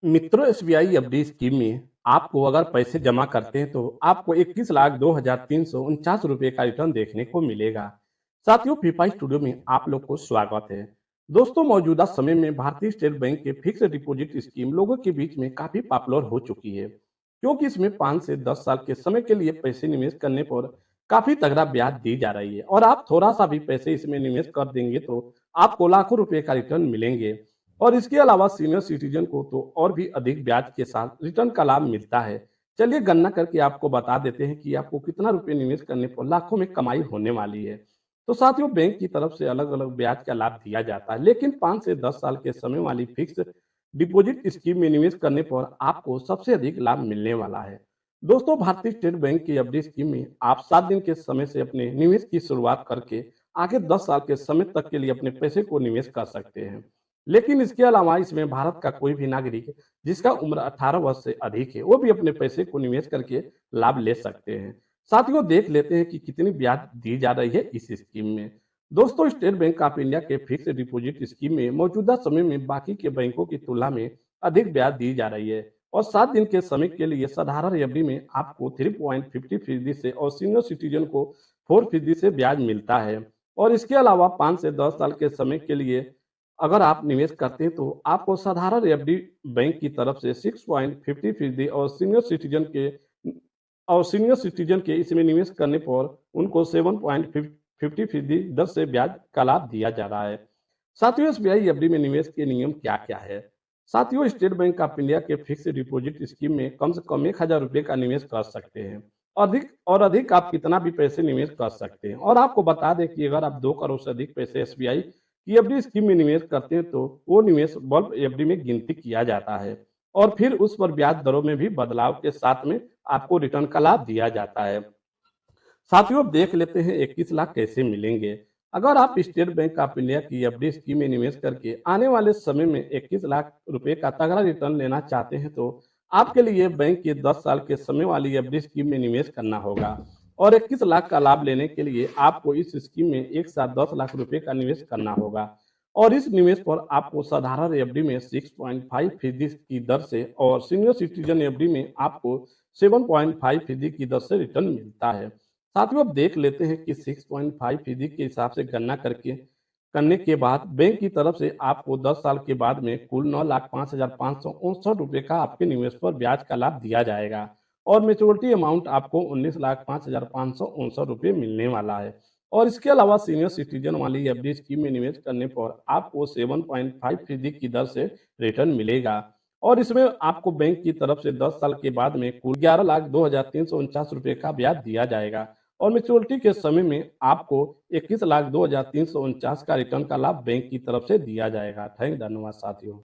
मित्रों SBI FD scheme में आपको अगर पैसे जमा करते हैं तो आपको 21,02,349 रुपए का रिटर्न देखने को मिलेगा। साथियों, फीफा स्टूडियो में आप लोग को स्वागत है। दोस्तों, मौजूदा समय में भारतीय स्टेट बैंक के फिक्स डिपॉजिट स्कीम लोगों के बीच में काफी पॉपुलर हो चुकी है, क्योंकि इसमें 5 से 10 साल के समय के लिए पैसे निवेश करने पर काफी तगड़ा ब्याज दी जा रही है और आप थोड़ा सा भी पैसे इसमें निवेश कर देंगे तो आपको लाखों रुपए का रिटर्न मिलेंगे। और इसके अलावा सीनियर सिटीजन को तो और भी अधिक ब्याज के साथ रिटर्न का लाभ मिलता है। चलिए गणना करके आपको बता देते हैं कि आपको कितना रुपए निवेश करने पर लाखों में कमाई होने वाली है। तो साथियों, बैंक की तरफ से अलग अलग ब्याज का लाभ दिया जाता है, लेकिन 5 से 10 साल के समय वाली फिक्स डिपॉजिट स्कीम में निवेश करने पर आपको सबसे अधिक लाभ मिलने वाला है। दोस्तों, भारतीय स्टेट बैंक की एफडी स्कीम में आप 7 दिन के समय से अपने निवेश की शुरुआत करके आगे 10 साल के समय तक के लिए अपने पैसे को निवेश कर सकते हैं। लेकिन इसके अलावा इसमें भारत का कोई भी नागरिक जिसका उम्र 18 वर्ष से अधिक है, वो भी अपने पैसे को निवेश करके लाभ ले सकते हैं। साथियों, देख लेते हैं कि कितनी ब्याज दी जा रही है इस स्कीम में। दोस्तों, स्टेट बैंक ऑफ इंडिया के फिक्स डिपॉजिट स्कीम में मौजूदा समय में बाकी के बैंकों की तुलना में अधिक ब्याज दी जा रही है और 7 दिन के समय के लिए साधारण एफडी में आपको 3.50% से और सीनियर सिटीजन को 4% से ब्याज मिलता है। और इसके अलावा 5 से 10 साल के समय के लिए अगर आप निवेश करते हैं तो आपको साधारण एफडी बैंक की तरफ से 6.50% और सीनियर सिटीजन के इसमें निवेश करने पर उनको 7.50% दर से ब्याज का लाभ दिया जा रहा है। साथियों, एसबीआई एफडी में निवेश के नियम क्या क्या है? साथियों, स्टेट बैंक ऑफ इंडिया के फिक्स डिपॉजिट स्कीम में कम से कम 1,000 रुपए का निवेश कर सकते हैं। अधिक आप कितना भी पैसे निवेश कर सकते हैं। और आपको बता दें कि अगर आप 2 करोड़ से अधिक पैसे एसबीआई की एफडी स्कीम में निवेश करते हैं तो वो निवेश बल्क एफडी में गिनती किया जाता है और फिर उस पर ब्याज दरों में भी बदलाव के साथ में आपको रिटर्न का लाभ दिया जाता है। साथियों, अब देख लेते हैं 21 लाख कैसे मिलेंगे। अगर आप स्टेट बैंक ऑफ इंडिया की एफडी स्कीम में निवेश करके आने वाले समय में 21 लाख रुपए का तगड़ा रिटर्न लेना चाहते हैं तो आपके लिए बैंक की 10 साल के समय वाली एफडी स्कीम में निवेश करना होगा और 21 लाख का लाभ लेने के लिए आपको इस स्कीम में एक साथ 10 लाख रुपए का निवेश करना होगा और इस निवेश पर आपको साधारण एफडी में 6.5% की दर से और सीनियर सिटीजन एफडी में आपको 7.5% की दर से रिटर्न मिलता है। साथियों, अब देख लेते हैं कि 6.5% के हिसाब से गणना करके करने के बाद बैंक की तरफ से आपको 10 साल के बाद में कुल 9,05,559 रुपए का आपके निवेश पर ब्याज का लाभ दिया जाएगा और मेच्योरिटी अमाउंट आपको 19,05,559 रुपए मिलने वाला है। और इसके अलावा सीनियर सिटीजन वाली एफडी स्कीम में निवेश करने पर आपको 7.5% की दर से रिटर्न मिलेगा और इसमें आपको बैंक की तरफ से 10 साल के बाद में कुल 11,02,349 रुपए का ब्याज दिया जाएगा और मैच्योरिटी के समय में आपको 21,02,349 का रिटर्न का लाभ बैंक की तरफ से दिया जाएगा। धन्यवाद साथियों।